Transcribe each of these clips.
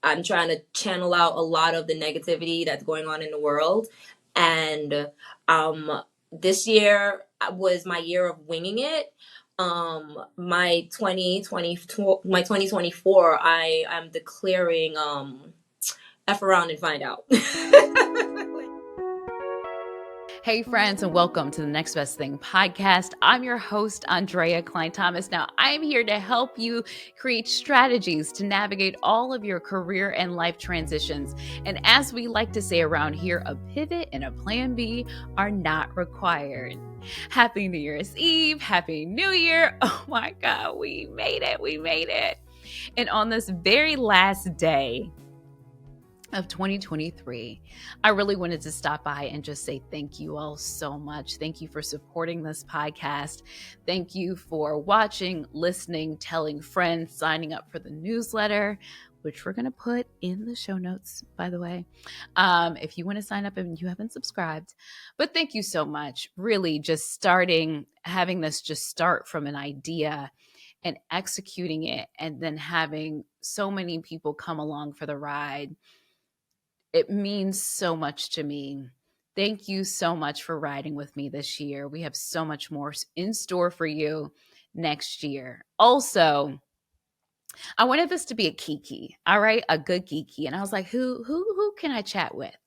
I'm trying to channel out a lot of the negativity that's going on in the world. And this year was my year of winging it. My 2024, I'm declaring F around and find out. Hey friends, and welcome to the Next Best Thing podcast. I'm your host, Andrea Cline-Thomas. Now, I'm here to help you create strategies to navigate all of your career and life transitions. And as we like to say around here, a pivot and a plan B are not required. Happy New Year's Eve. Happy New Year. Oh my God, we made it. We made it. And on this very last day of 2023, I really wanted to stop by and just say thank you all so much. Thank you for supporting this podcast. Thank you for watching, listening, telling friends, signing up for the newsletter, which we're going to put in the show notes, by the way, if you want to sign up and you haven't subscribed. But thank you so much. Really just having this just start from an idea and executing it, and then having so many people come along for the ride. It means so much to me. Thank you so much for riding with me this year. We have so much more in store for you next year. Also, I wanted this to be a kiki, all right? A good kiki. And I was like, who can I chat with?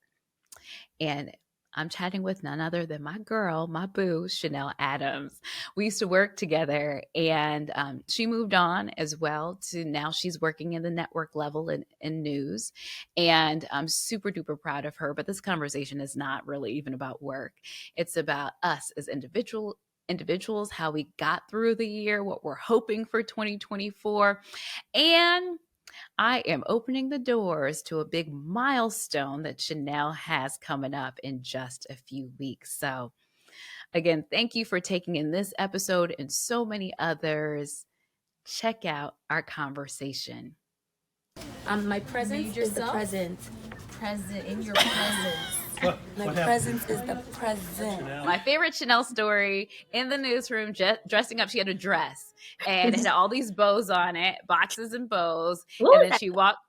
And I'm chatting with none other than my girl, my boo, Chanel Adams. We used to work together, and she moved on as well to now she's working in the network level in news. And I'm super duper proud of her. But this conversation is not really even about work. It's about us as individuals, how we got through the year, what we're hoping for 2024. And I am opening the doors to a big milestone that Chanel has coming up in just a few weeks. So again, thank you for taking in this episode and so many others. Check out our conversation. My presence is the present. Present in your presence. My presence is the present. My favorite Chanel story, in the newsroom, dressing up. She had a dress and it had all these bows on it, boxes and bows. And then she walked.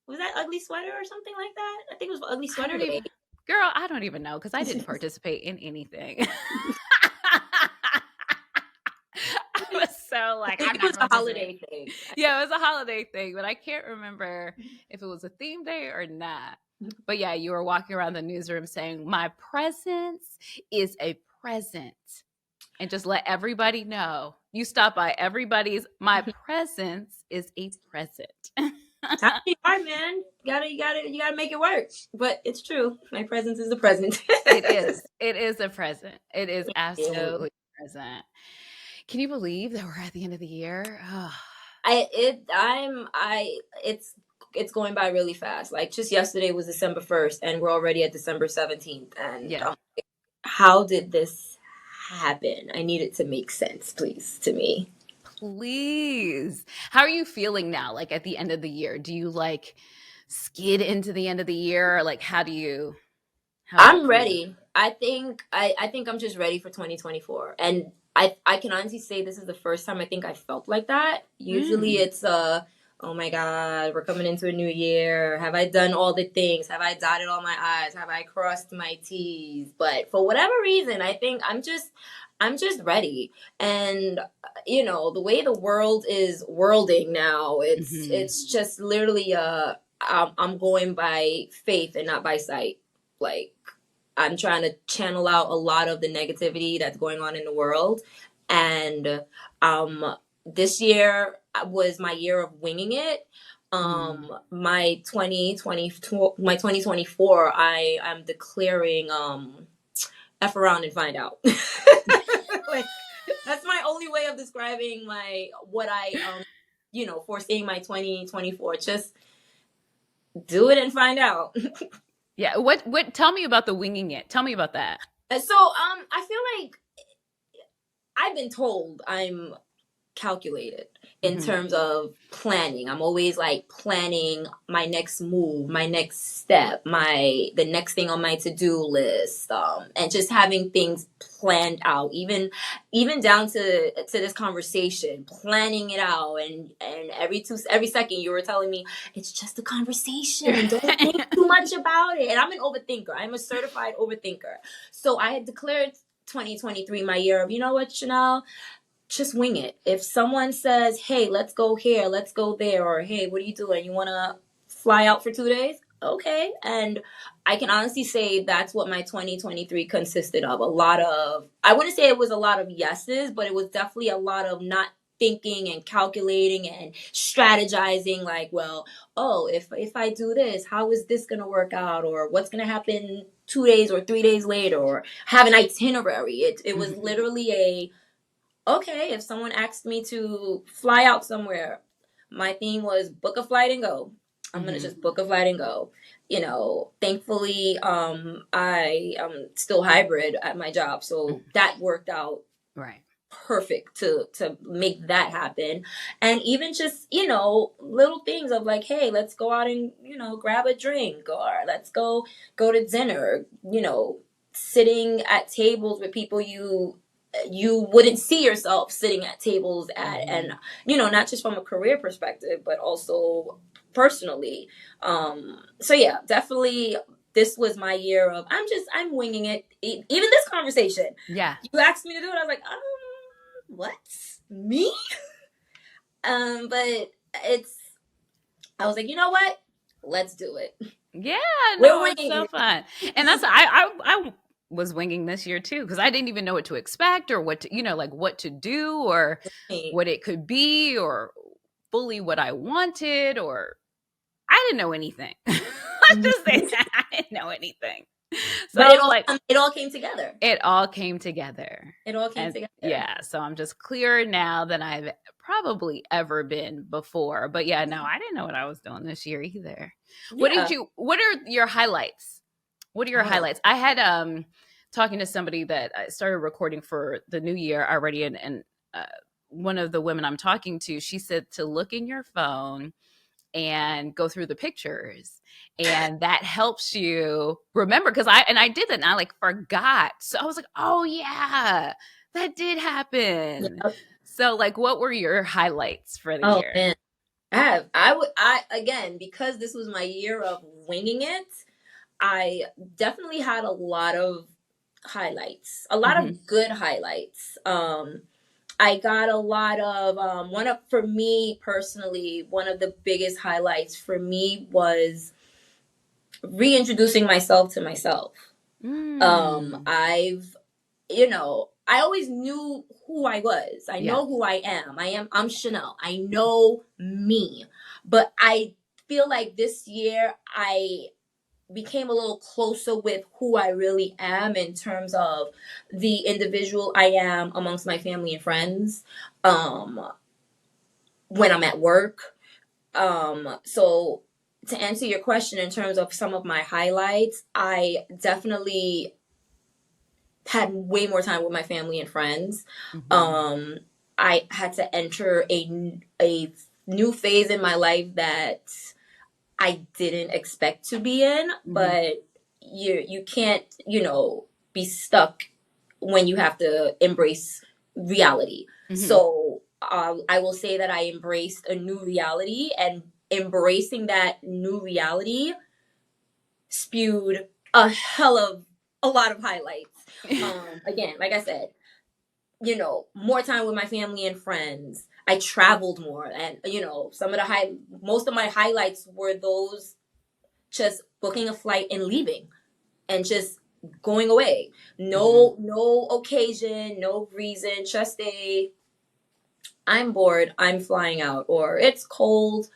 Was that ugly sweater or something like that? I think it was ugly sweater day. Girl, I don't even know because I didn't participate in anything. I was so like, I think it was a holiday thing. Yeah, it was a holiday thing, but I can't remember if it was a theme day or not. But yeah, you were walking around the newsroom saying, my presence is a present. And just let everybody know. You stop by everybody's, my presence is a present. It's hard, man. You gotta make it work. But it's true. My presence is the present. It is. It is a present. It is absolutely present. Can you believe that we're at the end of the year? Oh. It's going by really fast. Like just yesterday was December 1st and we're already at December 17th. And how did this happen? I need it to make sense, please, to me. Please. How are you feeling now? Like at the end of the year, do you like skid into the end of the year? Or like, I'm ready. I think I'm just ready for 2024. And I can honestly say this is the first time I think I felt like that. Usually it's oh my God, we're coming into a new year. Have I done all the things? Have I dotted all my I's? Have I crossed my T's? But for whatever reason, I think I'm just ready. And the way the world is worlding now, it's just literally I'm going by faith and not by sight. Like I'm trying to channel out a lot of the negativity that's going on in the world. And this year was my year of winging it. My 2024, I'm declaring F around and find out. Like, that's my only way of describing what I foreseeing my 2024. Just do it and find out. Yeah. What tell me about the winging it. Tell me about that. So I feel like I've been told I'm calculated in terms of planning. I'm always like planning my next move, my next step, the next thing on my to-do list, and just having things planned out. Even down to this conversation, planning it out, and every second you were telling me it's just a conversation. Don't think too much about it. And I'm an overthinker. I'm a certified overthinker. So I had declared 2023 my year of, you know what, Chanel, just wing it. If someone says, hey, let's go here, let's go there, or hey, what are you doing? You want to fly out for 2 days? Okay. And I can honestly say that's what my 2023 consisted of. I wouldn't say it was a lot of yeses, but it was definitely a lot of not thinking and calculating and strategizing, like, well, oh, if I do this, how is this going to work out, or what's going to happen 2 days or 3 days later, or have an itinerary. It was literally okay, if someone asked me to fly out somewhere, my theme was book a flight and go. I'm going to just book a flight and go. Thankfully, I am still hybrid at my job. So that worked out perfect to make that happen. And even just, little things of like, hey, let's go out and, grab a drink, or let's go to dinner, sitting at tables with people you wouldn't see yourself sitting at tables at, and not just from a career perspective but also personally. So yeah, definitely this was my year of I'm winging it. Even this conversation, you asked me to do it, I was like, what, me? But I was like, you know what, let's do it. It's so fun. And that's I was winging this year too, because I didn't even know what to expect, or what to, like what to do, or what it could be, or fully what I wanted, or I didn't know anything. Let's just say that I didn't know anything. So but it all came together. It all came together. Yeah. So I'm just clearer now than I've probably ever been before. But yeah, no, I didn't know what I was doing this year either. Yeah. What are your highlights? What are your highlights? I had talking to somebody that I started recording for the new year already, and one of the women I'm talking to, she said to look in your phone and go through the pictures, and that helps you remember. Because I did that, and I like forgot, so I was like, oh yeah, that did happen. Yep. So like, what were your highlights for the year? Man. Again, because this was my year of winging it, I definitely had a lot of highlights, a lot of good highlights. I got a lot of, for me personally, one of the biggest highlights for me was reintroducing myself to myself. I always knew who I was. I know who I am. I'm Chanel. I know me. But I feel like this year I became a little closer with who I really am in terms of the individual I am amongst my family and friends, when I'm at work. So to answer your question in terms of some of my highlights, I definitely had way more time with my family and friends. I had to enter a new phase in my life that I didn't expect to be in, but you can't, be stuck when you have to embrace reality. So I will say that I embraced a new reality, and embracing that new reality spewed a lot of highlights. Again, like I said, more time with my family and friends. I traveled more, and most of my highlights were those just booking a flight and leaving, and just going away. No occasion, no reason, just I'm bored, I'm flying out, or it's cold,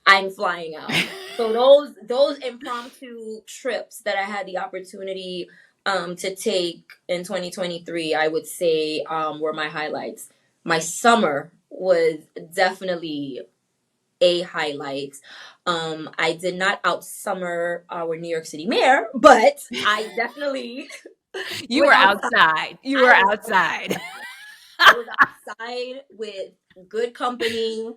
I'm flying out. So those impromptu trips that I had the opportunity to take in 2023, I would say were my highlights. My summer was definitely a highlight. I did not outsummer our New York City mayor, but I definitely You were outside. You were outside. I was outside with good company,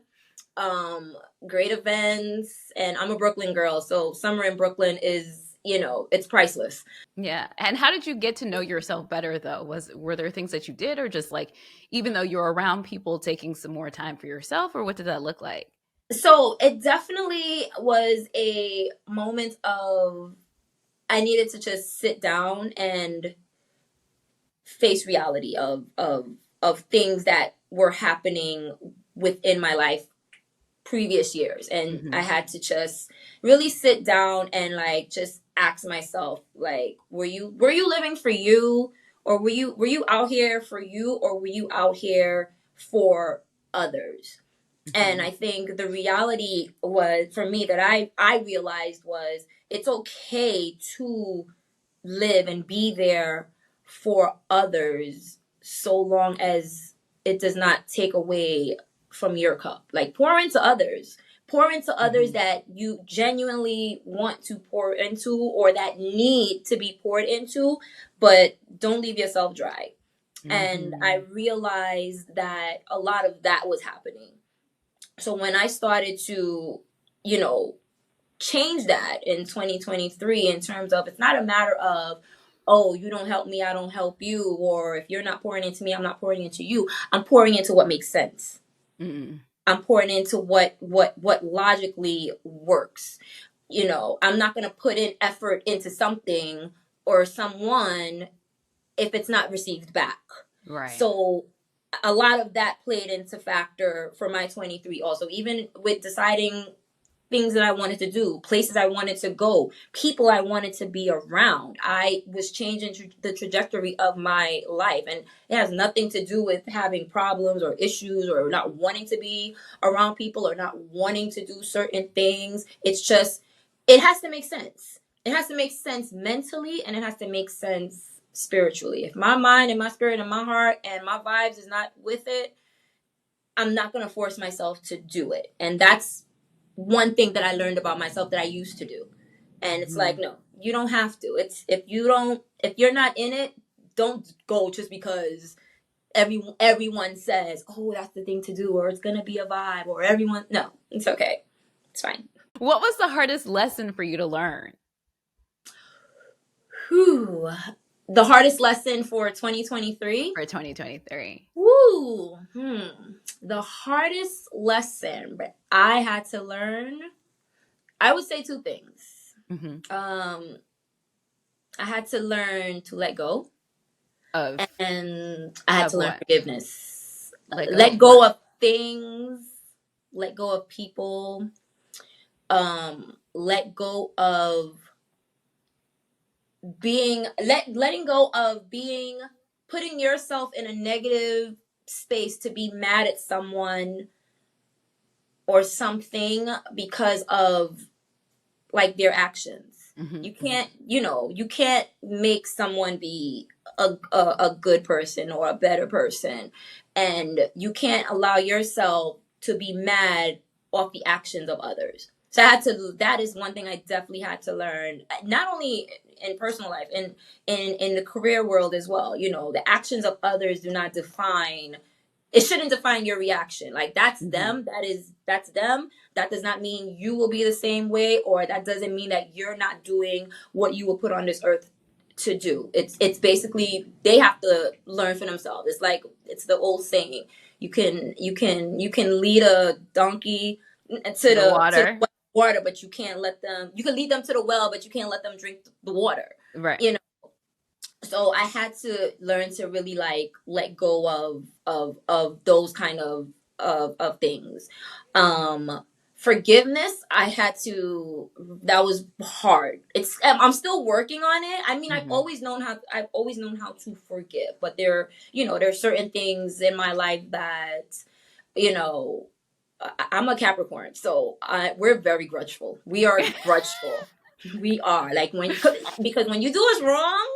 great events, and I'm a Brooklyn girl, so summer in Brooklyn is, it's priceless. Yeah. And how did you get to know yourself better though? Were there things that you did, or just like, even though you're around people, taking some more time for yourself, or what did that look like? So it definitely was a moment of I needed to just sit down and face reality of things that were happening within my life previous years, and I had to just really sit down and like just ask myself, like, were you living for you, or were you out here for you, or were you out here for others? And I think the reality was for me that I realized was it's okay to live and be there for others so long as it does not take away from your cup. Like pour into others. Pour into others that you genuinely want to pour into or that need to be poured into, but don't leave yourself dry. And I realized that a lot of that was happening. So when I started to, you know, change that in 2023 in terms of it's not a matter of, oh, you don't help me, I don't help you, or if you're not pouring into me, I'm not pouring into you. I'm pouring into what makes sense. I'm pouring into what logically works. I'm not going to put in effort into something or someone if it's not received back. Right. So a lot of that played into factor for my 23 also, even with deciding things that I wanted to do, places I wanted to go, people I wanted to be around. I was changing the trajectory of my life, and it has nothing to do with having problems or issues or not wanting to be around people or not wanting to do certain things. It's just, it has to make sense. It has to make sense mentally, and it has to make sense spiritually. If my mind and my spirit and my heart and my vibes is not with it, I'm not going to force myself to do it. And that's one thing that I learned about myself that I used to do. And it's like, no, you don't have to. It's if you're not in it, don't go just because everyone says, oh, that's the thing to do, or it's going to be a vibe, or everyone. No, it's okay. It's fine. What was the hardest lesson for you to learn? Whew. The hardest lesson for 2023? For 2023. Woo. The hardest lesson I had to learn, I would say two things. I had to learn to let go. And I had to learn forgiveness. Let go of things. Let go of people. Let go of letting go of putting yourself in a negative space to be mad at someone or something because of like their actions. You can't make someone be a good person or a better person, and you can't allow yourself to be mad off the actions of others. So that is one thing I definitely had to learn, not only in personal life, in the career world as well. The actions of others do not define, it shouldn't define your reaction. Like that's them, that's them. That does not mean you will be the same way, or that doesn't mean that you're not doing what you were put on this earth to do. It's basically they have to learn for themselves. It's like it's the old saying, you can lead a donkey to the water, but you can lead them to the well, but you can't let them drink the water. Right. So I had to learn to really like let go of those kind of things. Forgiveness, that was hard. I'm still working on it. I mean, I've always known how to forgive, but there are certain things in my life that, I'm a Capricorn, so we're very grudgeful. We are grudgeful. We are like because when you do us wrong,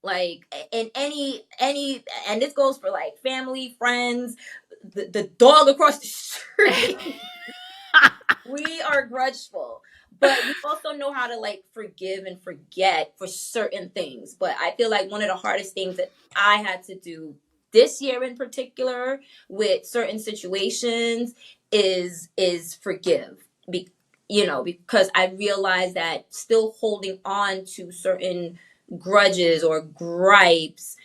like in any and this goes for like family, friends, the dog across the street. We are grudgeful, but we also know how to like forgive and forget for certain things. But I feel like one of the hardest things that I had to do this year in particular with certain situations is forgive. Because I realized that still holding on to certain grudges or gripes,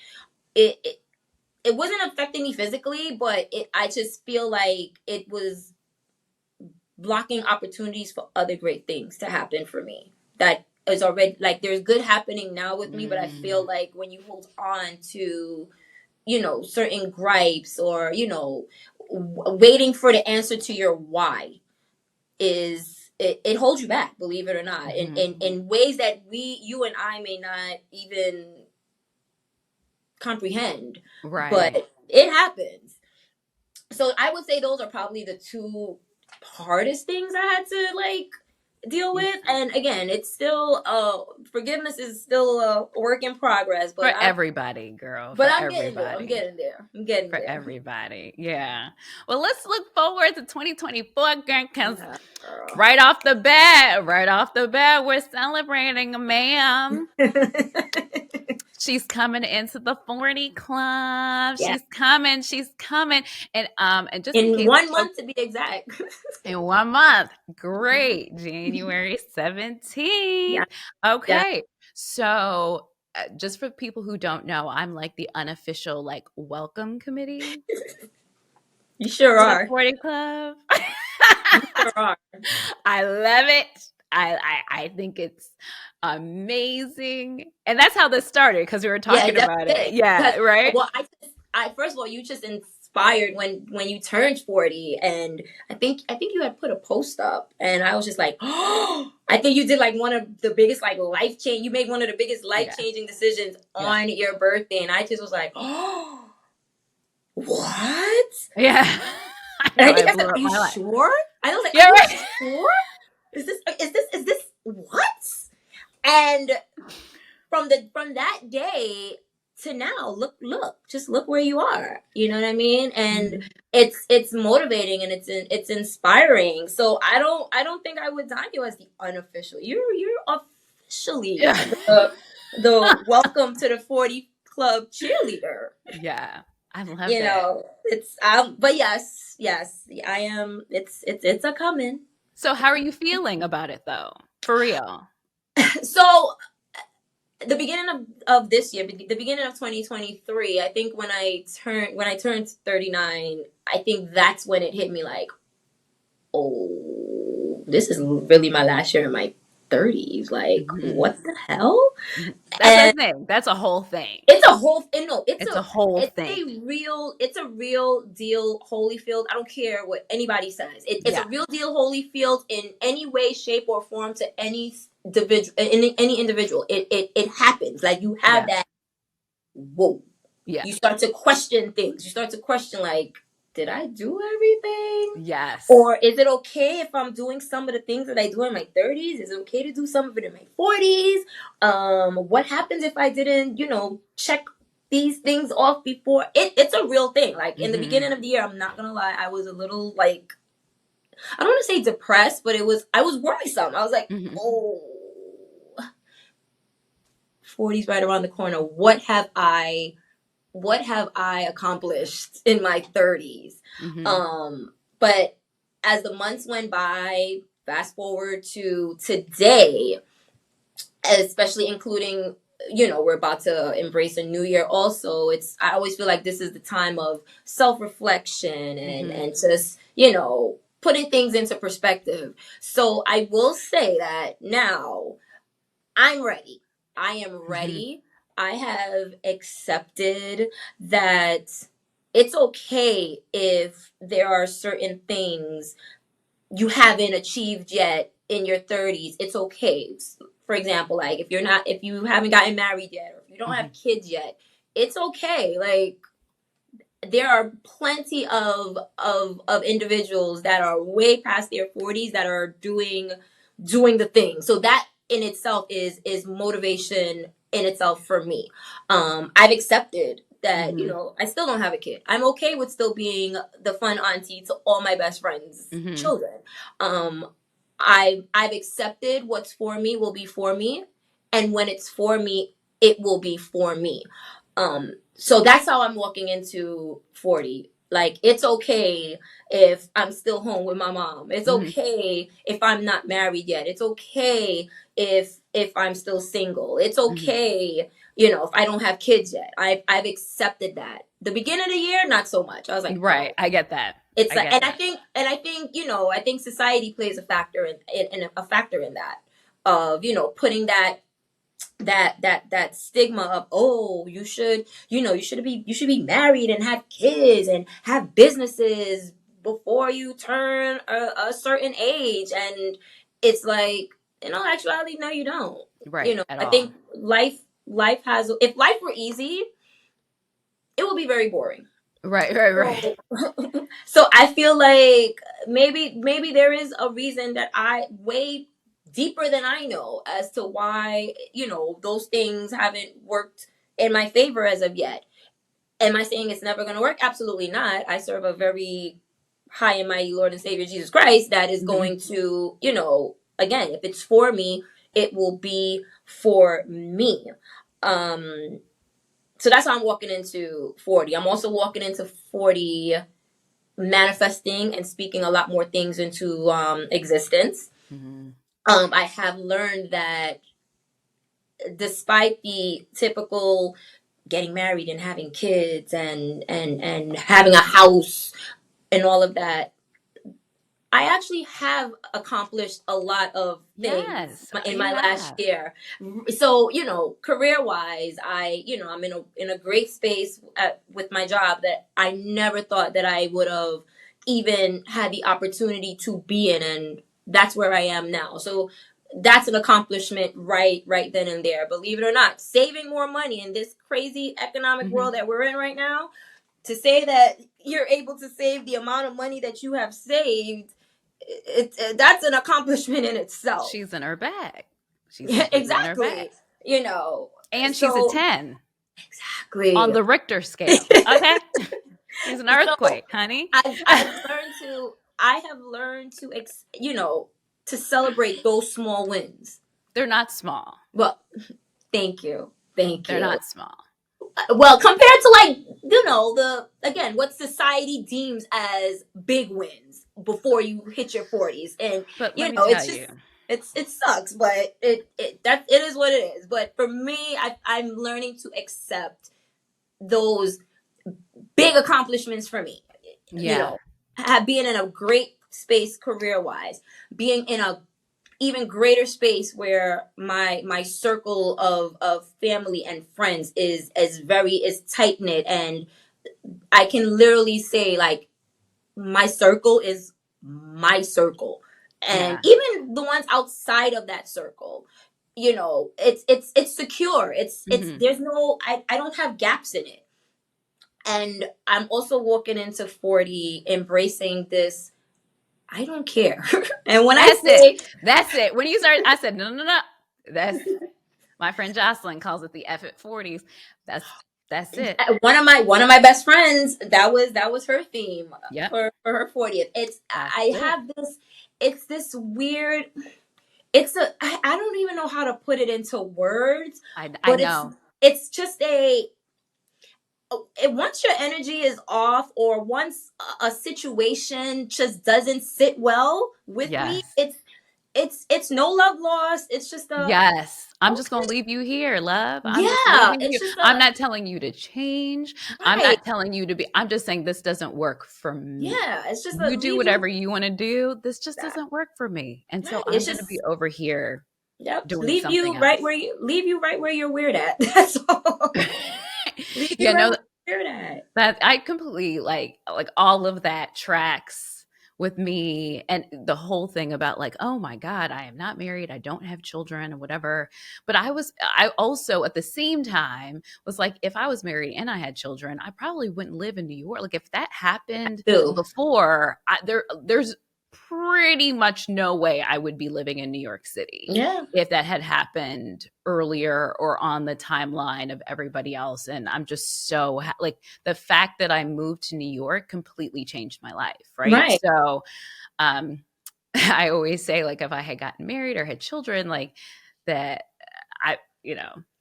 it it wasn't affecting me physically, but I just feel like it was blocking opportunities for other great things to happen for me. That is already like there's good happening now with me, but I feel like when you hold on to, certain gripes or, waiting for the answer to your why it holds you back, believe it or not, in ways that you and I may not even comprehend. Right. But it happens. So I would say those are probably the two hardest things I had to like deal with. And again, it's still forgiveness is still a work in progress, but for everybody, girl. But I'm getting there. I'm getting there. For everybody. Yeah. Well, let's look forward to 2024, girl, because right off the bat, we're celebrating a ma'am. She's coming into the 40 club. Yeah. She's coming. And just in 1 month to be exact. In 1 month. Great. January 17th. Yeah. Okay. Yeah. So just for people who don't know, I'm like the unofficial like welcome committee. You sure are. The 40 club. You sure are. I love it. I think it's amazing. And that's how this started, because we were talking about it. Yeah, right? Well, I first of all, you just inspired when you turned 40, and I think you had put a post up, and I was just like, oh, I think you did like one of the biggest like you made one of the biggest life-changing decisions on your birthday, and I just was like, oh, what? Yeah. And I think I said, are you sure? I was like, yeah, are you sure? Is this what? And from that day to now, look where you are. You know what I mean? And it's motivating and it's inspiring. So I don't think I would dime you as the unofficial. You're officially the welcome to the 40 club cheerleader. Yeah. I love it. It's but yes, I am. It's a coming. So how are you feeling about it though? For real? So the beginning of this year, the beginning of 2023, I think when I turned 39, I think that's when it hit me like, oh, this is really my last year in my 30s. Like, what the hell? That's a thing. That's a whole thing. It's a whole thing. No, it's a whole thing. It's a real deal Holyfield. I don't care what anybody says. It's a real deal Holyfield in any way, shape, or form to any individual. It happens. Like you have that. Whoa. Yeah. You start to question things. You start to question like, did I do everything? Yes. Or is it okay if I'm doing some of the things that I do in my 30s? Is it okay to do some of it in my 40s? What happens if I didn't, check these things off before? It's a real thing. Like in the beginning of the year, I'm not gonna lie, I was a little like, I don't want to say depressed, but I was worrisome. I was like, oh, 40s right around the corner. What have I accomplished in my 30s? But as the months went by, fast forward to today, especially including, we're about to embrace a new year also. I always feel like this is the time of self-reflection and just, putting things into perspective. So I will say that now I'm ready. I am ready. I have accepted that it's okay if there are certain things you haven't achieved yet in your 30s. It's okay. For example, like if you haven't gotten married yet, or if you don't have kids yet, it's okay. Like there are plenty of individuals that are way past their 40s that are doing the thing. So that in itself is motivation in itself for me. I've accepted that, I still don't have a kid. I'm okay with still being the fun auntie to all my best friends' children. I've accepted what's for me will be for me. And when it's for me, it will be for me. So that's how I'm walking into 40. Like, it's okay if I'm still home with my mom. It's okay if I'm not married yet. It's okay if I'm still single. It's okay, if I don't have kids yet. I've accepted that. The beginning of the year, not so much. I was like, Right. oh. I get that. It's I like, get and I that. think, I think society plays a factor in a factor in that, of putting that stigma of, oh, you should be married and have kids and have businesses before you turn a certain age. And it's like, in all actuality, no, you don't. Right. At I all. think life has, if life were easy, it would be very boring. Right. Right. Right. So, so I feel like maybe there is a reason that I way deeper than I know as to why those things haven't worked in my favor as of yet. Am I saying it's never going to work? Absolutely not. I serve a very high and mighty Lord and Savior Jesus Christ that is going to, again, if it's for me, it will be for me. So that's how I'm walking into 40. I'm also walking into 40 manifesting and speaking a lot more things into existence. I have learned that despite the typical getting married and having kids and having a house and all of that, I actually have accomplished a lot of things in my last year. So, career wise, I'm in a great space with my job that I never thought that I would have even had the opportunity to be in. And that's where I am now. So that's an accomplishment right then and there. Believe it or not, saving more money in this crazy economic world that we're in right now, to say that you're able to save the amount of money that you have saved, that's an accomplishment in itself. She's in her bag. She's Exactly. And So, she's a 10. Exactly. On the Richter scale. Okay. She's an earthquake, honey. I have learned to celebrate those small wins. They're not small. Well, thank you. They're not small. Well, compared to what society deems as big wins before you hit your 40s. And but let me tell it's just you, it sucks, but it is what it is. But for me, I'm learning to accept those big accomplishments for me. Yeah. Being in a great space career wise, being in a even greater space where my circle of family and friends is tight knit, and I can literally say, like, my circle is my circle, and even the ones outside of that circle, it's secure. It's there's no, I don't have gaps in it. And I'm also walking into 40 embracing this, I don't care. And when that's it. When you started, I said, no. That's my friend Jocelyn calls it the F at 40s. That's it. One of my best friends, that was her theme for her 40th. It's this weird, I don't even know how to put it into words. I but know. It's just once your energy is off, or once a situation just doesn't sit well with me, it's no love lost. It's just I'm just gonna leave you here, love. I'm not telling you to change. Right. I'm not telling you to be. I'm just saying this doesn't work for me. Yeah, it's just you do whatever you want to do. This just doesn't work for me, and so I'm gonna be over here. Yep. Doing leave something you else. right where you're weird at. That's all. That I completely like all of that tracks with me, and the whole thing about like, oh my God, I am not married, I don't have children or whatever. But I also at the same time was like, if I was married and I had children, I probably wouldn't live in New York. Like if that happened before, there's pretty much no way I would be living in New York City if that had happened earlier or on the timeline of everybody else. And I'm just so like the fact that I moved to New York completely changed my life. Right. So I always say, like, if I had gotten married or had children, like that,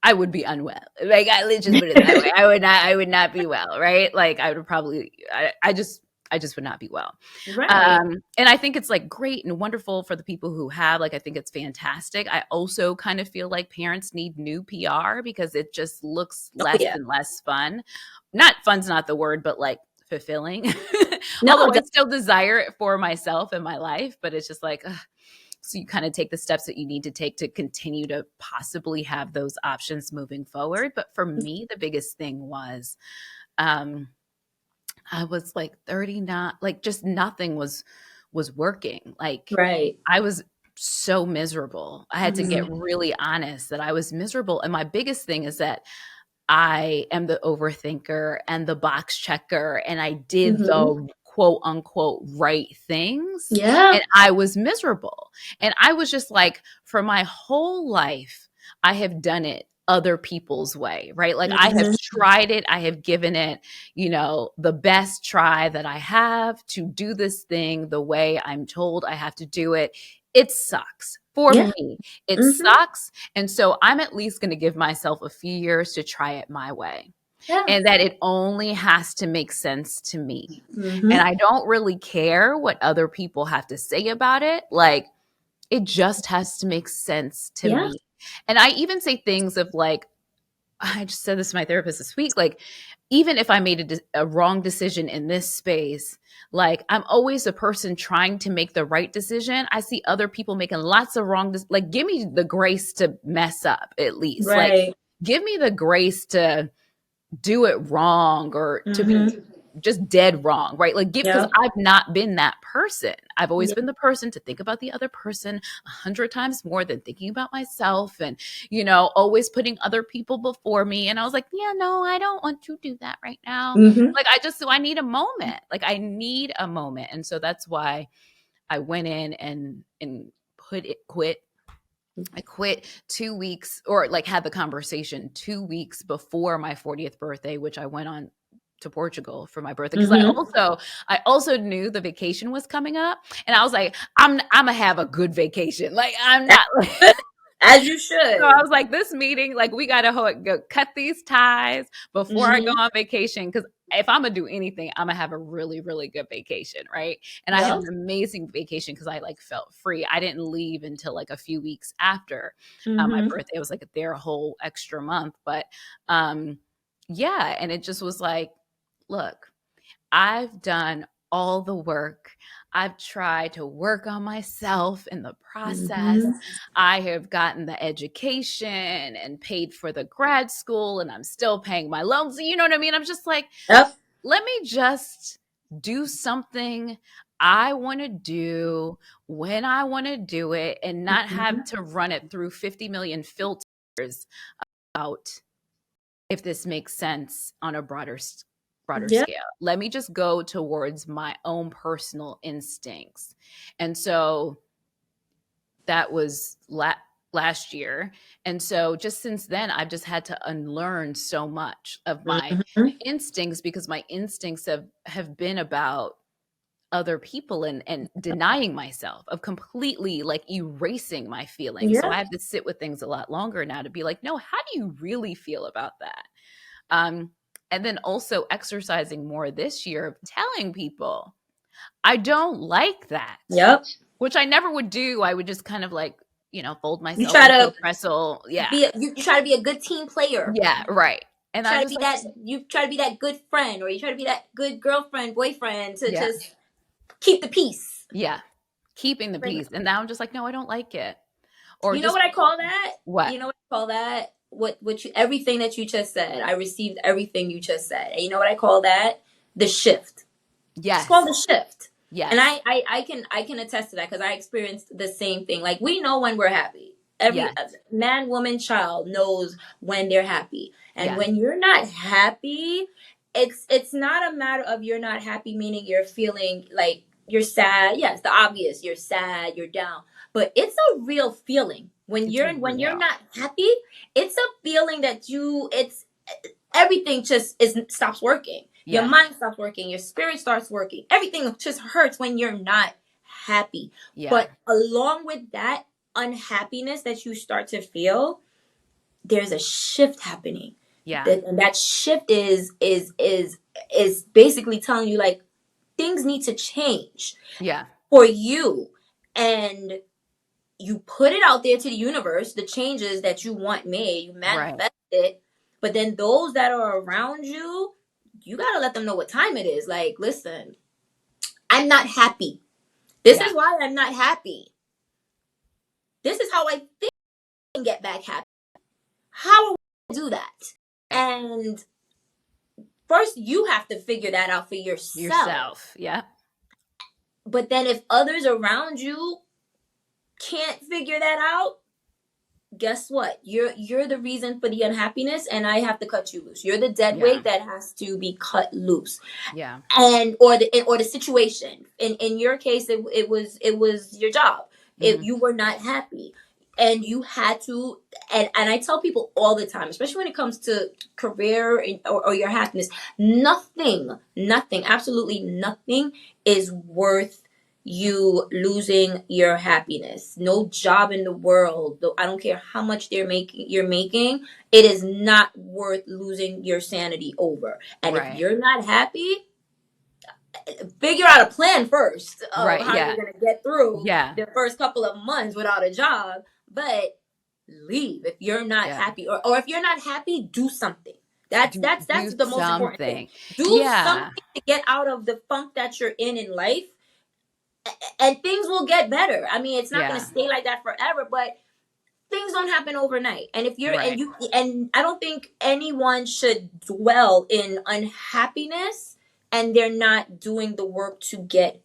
I would be unwell. Like, let's just put it that way. I would not be well, right? Like, I would probably, I just would not be well. Right. And I think it's like great and wonderful for the people who have, like, I think it's fantastic. I also kind of feel like parents need new PR because it just looks less and less fun. Not fun's not the word, but like fulfilling. No, Although I still desire it for myself and my life, but it's just like, ugh. So you kind of take the steps that you need to take to continue to possibly have those options moving forward. But for me, the biggest thing was, I was like 39, like just nothing was working. Like, right. I was so miserable. I had to get really honest that I was miserable. And my biggest thing is that I am the overthinker and the box checker, and I did the quote unquote right things. Yeah. And I was miserable. And I was just like, for my whole life, I have done it other people's way, right? Like, I have tried it. I have given it, the best try that I have to do this thing the way I'm told I have to do it. It sucks for me. It sucks. And so I'm at least going to give myself a few years to try it my way. Yeah. And that it only has to make sense to me. And I don't really care what other people have to say about it. Like, it just has to make sense to me. And I even say things of like, I just said this to my therapist this week, like, even if I made a wrong decision in this space, like, I'm always a person trying to make the right decision. I see other people making lots of wrong, like, give me the grace to mess up at least. Right. Like, give me the grace to do it wrong or to be just dead wrong, right? Like, because I've not been that person. I've always been the person to think about the other person 100 times more than thinking about myself, and, always putting other people before me. And I was like, yeah, no, I don't want to do that right now. Like, I need a moment. Like, I need a moment. And so that's why I went in and quit. I quit 2 weeks, or like had the conversation 2 weeks before my 40th birthday, which I went on to Portugal for my birthday, because I also knew the vacation was coming up, and I was like, I'm gonna have a good vacation. Like, I'm not as you should. So I was like, this meeting, like, we gotta go cut these ties before I go on vacation, because if I'm gonna do anything, I'm gonna have a really, really good vacation, right? And I had an amazing vacation because I like felt free. I didn't leave until like a few weeks after my birthday. I was like there a whole extra month, but and it just was like, look, I've done all the work. I've tried to work on myself in the process. I have gotten the education and paid for the grad school, and I'm still paying my loans. You know what I mean? I'm just like, let me just do something I want to do when I want to do it, and not have to run it through 50 million filters about if this makes sense on a broader scale. Let me just go towards my own personal instincts. And so that was last year. And so just since then, I've just had to unlearn so much of my instincts, because my instincts have been about other people and denying myself, of completely like erasing my feelings. So I have to sit with things a lot longer now to be like, no, how do you really feel about that? And then also exercising more this year of telling people, I don't like that. Which I never would do. I would just kind of like, fold myself into a pretzel. Yeah. You try to be a good team player. Yeah, right. And you try to be that good friend, or you try to be that good girlfriend, boyfriend, to just keep the peace. Yeah. Keeping the peace. And now I'm just like, no, I don't like it. Or know what I call that? What? You know what I call that? Everything that you just said. I received everything you just said. And you know what I call that? The shift. Yes. It's called the shift. Yes. And I can attest to that, because I experienced the same thing. Like, we know when we're happy. Every man, woman, child knows when they're happy. And when you're not happy, it's not a matter of you're not happy, meaning you're feeling like you're sad. Yes, the obvious. You're sad, you're down. But it's a real feeling. When you're not happy, it's a feeling that everything just stops working. Your mind stops working. Your spirit starts working. Everything just hurts when you're not happy. But along with that unhappiness that you start to feel, there's a shift happening. Yeah. And that shift is basically telling you like things need to change Yeah. for you. And you put it out there to the universe, the changes that you want made, you manifest it. But then those that are around you, you got to let them know what time it is. Like, listen, I'm not happy. This is why I'm not happy. This is how I think I can get back happy. How are we going to do that? And first, you have to figure that out for yourself. Yeah. But then if others around you can't figure that out, guess what? You're the reason for the unhappiness, and I have to cut you loose. You're the dead weight that has to be cut loose. Yeah. And or the situation. In your case, it was your job. If you were not happy, and you had to, and I tell people all the time, especially when it comes to career or your happiness, nothing, absolutely nothing is worth you losing your happiness. No job in the world, though, I don't care how much you're making, it is not worth losing your sanity over. And if you're not happy, figure out a plan first of how you're going to get through the first couple of months without a job. But leave if you're not happy, or if you're not happy, do something. That's the most important thing. Do something to get out of the funk that you're in life, and things will get better. I mean, it's not going to stay like that forever, but things don't happen overnight. And if you're and I don't think anyone should dwell in unhappiness and they're not doing the work to get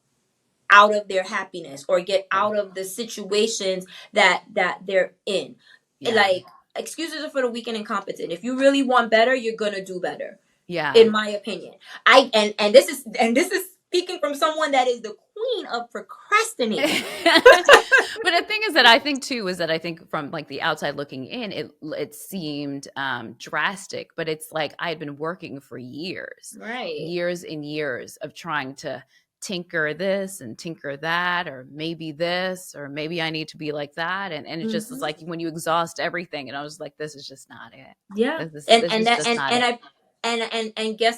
out of their happiness or get out of the situations that they're in. Like, excuses are for the weak and incompetent. If you really want better, you're gonna do better. In my opinion. And this is speaking from someone that is the queen of procrastinating. But the thing is that I think too is that I think from like the outside looking in, it seemed drastic, but it's like I had been working for years, years and years of trying to tinker this and tinker that, or maybe this, or maybe I need to be like that, and it just is like when you exhaust everything, and I was like, this is just not it.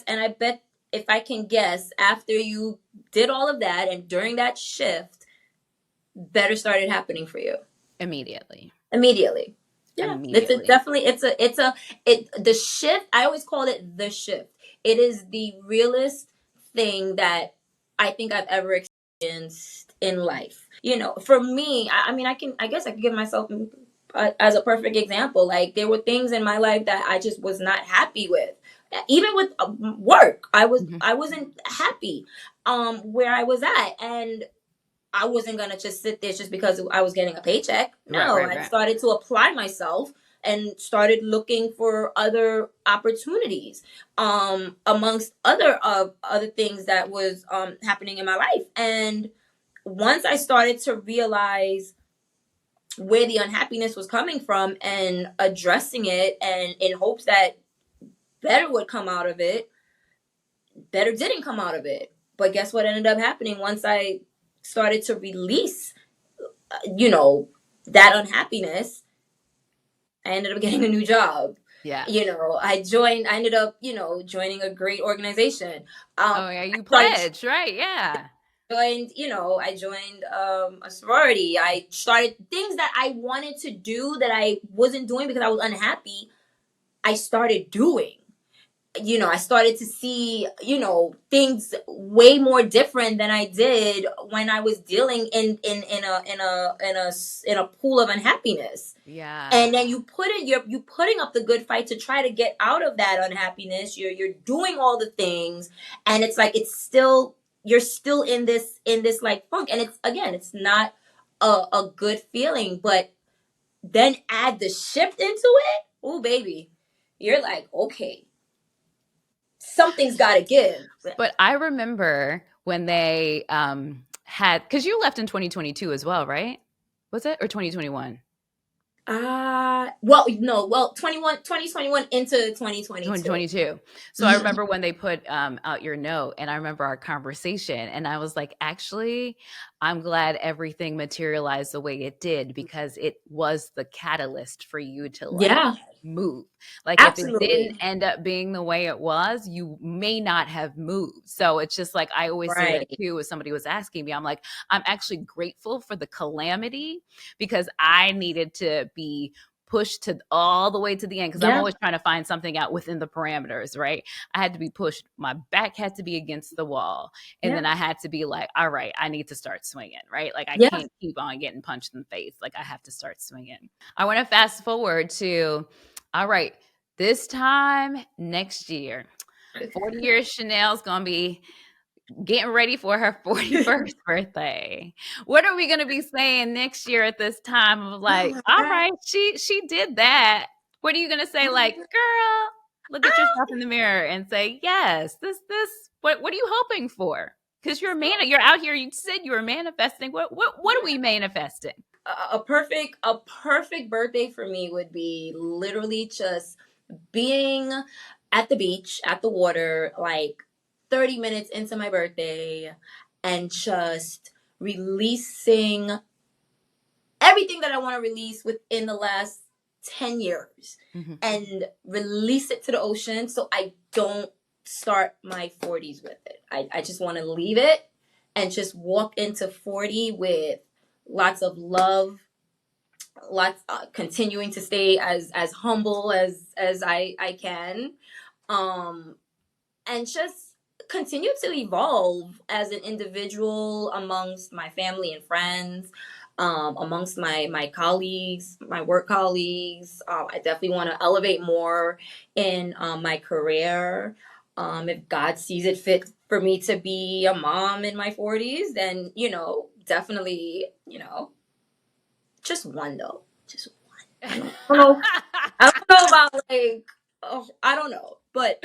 I bet if I can guess, after you did all of that and during that shift, better started happening for you immediately. Yeah, the shift. I always call it the shift. It is the realest thing that I think I've ever experienced in life. You know, for me, I guess I could give myself as a perfect example. Like, there were things in my life that I just was not happy with. Even with work, I wasn't happy where I was at, and I wasn't gonna just sit there just because I was getting a paycheck. No, I started to apply myself and started looking for other opportunities, amongst other things that was happening in my life. And once I started to realize where the unhappiness was coming from and addressing it, and in hopes that better would come out of it, better didn't come out of it. But guess what ended up happening once I started to release, that unhappiness? I ended up getting a new job. Yeah. I ended up, joining a great organization. You pledged, right? Yeah. I joined a sorority. I started things that I wanted to do that I wasn't doing because I was unhappy. I started doing. I started to see, things way more different than I did when I was dealing in a pool of unhappiness. Yeah. And then you're putting up the good fight to try to get out of that unhappiness. You're doing all the things, and it's like you're still in this like funk, and it's not a good feeling. But then add the shift into it. Oh, baby, you're like, okay, something's got to give. But I remember when they because you left in 2022 as well, right? Was it, or 2021? Well, 2021 into 2022. 2022. So I remember when they put out your note, and I remember our conversation, and I was like, actually, I'm glad everything materialized the way it did, because it was the catalyst for you to like Yeah, move. Like if it didn't absolutely. end up being the way it was, you may not have moved. So it's just like, I always say that Right. too, if somebody was asking me, I'm like, I'm actually grateful for the calamity, because I needed to be pushed to all the way to the end, because I'm Yeah. always trying to find something out within the parameters, right? I had to be pushed. My back had to be against the wall. And Yeah. then I had to be like, all right, I need to start swinging, right? Like I Yeah. can't keep on getting punched in the face. Like I have to start swinging. I want to fast forward to, all right, this time next year, 40 years, Chanel's going to be getting ready for her 41st birthday. What are we going to be saying next year at this time of like, Oh all my right, she did that. What are you going to say, like, God. girl, look at yourself in the mirror and say, yes, this what are you hoping for? Because you're out here, you said you were manifesting. What are we manifesting? A perfect birthday for me would be literally just being at the beach, at the water, like 30 minutes into my birthday, and just releasing everything that I want to release within the last 10 years, Mhm. and release it to the ocean so I don't start my 40s with it. I just want to leave it and just walk into 40 with lots of love, lots continuing to stay as humble as I can, um and just continue to evolve as an individual amongst my family and friends, amongst my colleagues, my work colleagues. I definitely want to elevate more in my career. If God sees it fit for me to be a mom in my 40s, then definitely, just one though, just one. I don't know about like, oh, I don't know, but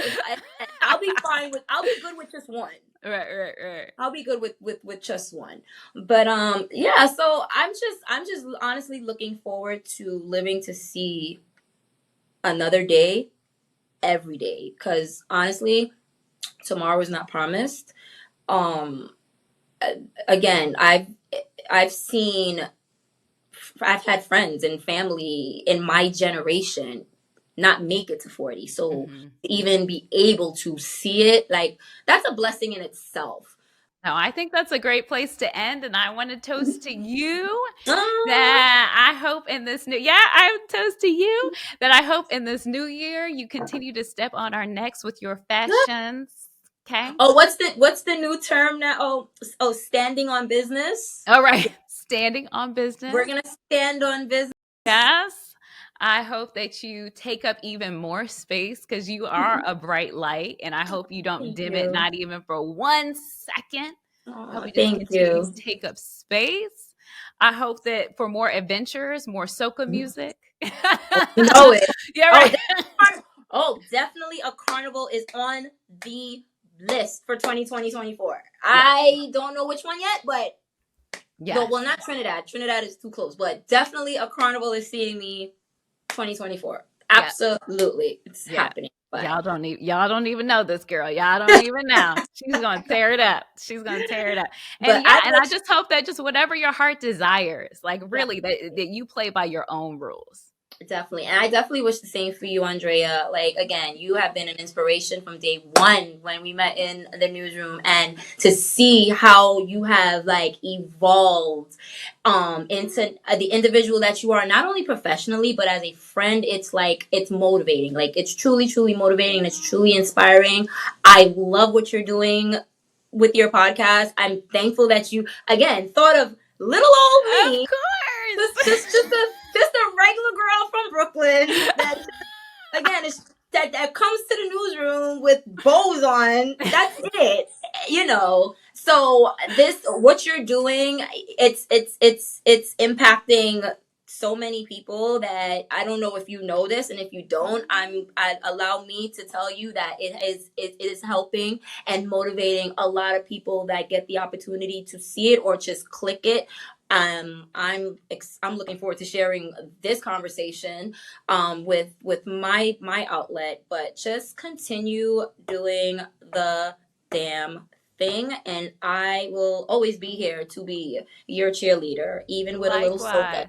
I'll be good with just one. Right. I'll be good with just one. But yeah, so I'm just honestly looking forward to living to see another day every day, cuz honestly, tomorrow is not promised. Um Again, I've seen I've had friends and family in my generation not make it to 40. So Mhm. to even be able to see it, like, that's a blessing in itself. No, I think that's a great place to end. And I want to toast to you Ah, that I hope in this I toast to you that I hope in this new year you continue to step on our necks with your fashions. Okay. oh, what's the new term now? Oh, standing on business. All right. Standing on We're business. gonna stand on business. Yes. I hope that you take up even more space, because you are a bright light, and I hope you don't Thank dim it, you. not even for 1 second. I hope Oh, you just thank continue to you. take up space. I hope that for more adventures, more soca music. You know it. Yeah, Oh, right. definitely a carnival is on the list for 2024. Yeah. I don't know which one yet, but no, Yes. well, not Trinidad. Trinidad is too close, but definitely a carnival is seeing me 2024. Yeah. Absolutely, it's Yeah. happening. But Y'all don't even know this girl. Y'all don't even know. She's gonna tear it up. She's gonna tear it up. And but yeah, I and I like, just hope that just whatever your heart desires, like yeah, really that you play by your own rules. definitely, and I definitely wish the same for you, Andrea. Like, again, you have been an inspiration from day one when we met in the newsroom, and to see how you have like evolved into the individual that you are, not only professionally but as a friend. It's like, it's motivating. Like, it's truly motivating, and it's truly inspiring. I love what you're doing with your podcast. I'm thankful that you again thought of little old Of me, just a regular girl from Brooklyn that, again, is that comes to the newsroom with bows on. That's it. So this, what you're doing, it's impacting so many people that I don't know if you know this, and if you don't, I allow me to tell you that it is helping and motivating a lot of people that get the opportunity to see it or just click it. I'm looking forward to sharing this conversation with my outlet, but just continue doing the damn thing, and I will always be here to be your cheerleader, even with a little soca. Likewise.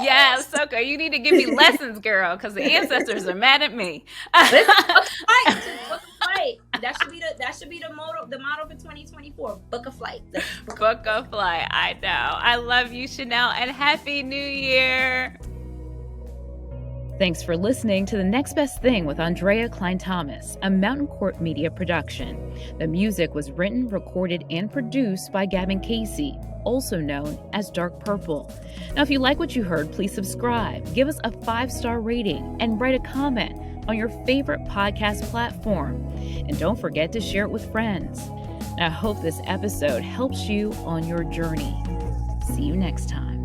Yeah, Soka, you need to give me lessons, girl, because the ancestors are mad at me. Listen, book a flight. Just book a flight. That should be the motto for 2024. Book a flight. Book a flight. I know. I love you, Chanel, and Happy New Year. Thanks for listening to The Next Best Thing with Andrea Cline-Thomas, a Mountain Court Media production. The music was written, recorded, and produced by Gavin Casey, also known as Dark Purple. Now, if you like what you heard, please subscribe, give us a 5-star rating, and write a comment on your favorite podcast platform. And don't forget to share it with friends. Now, I hope this episode helps you on your journey. See you next time.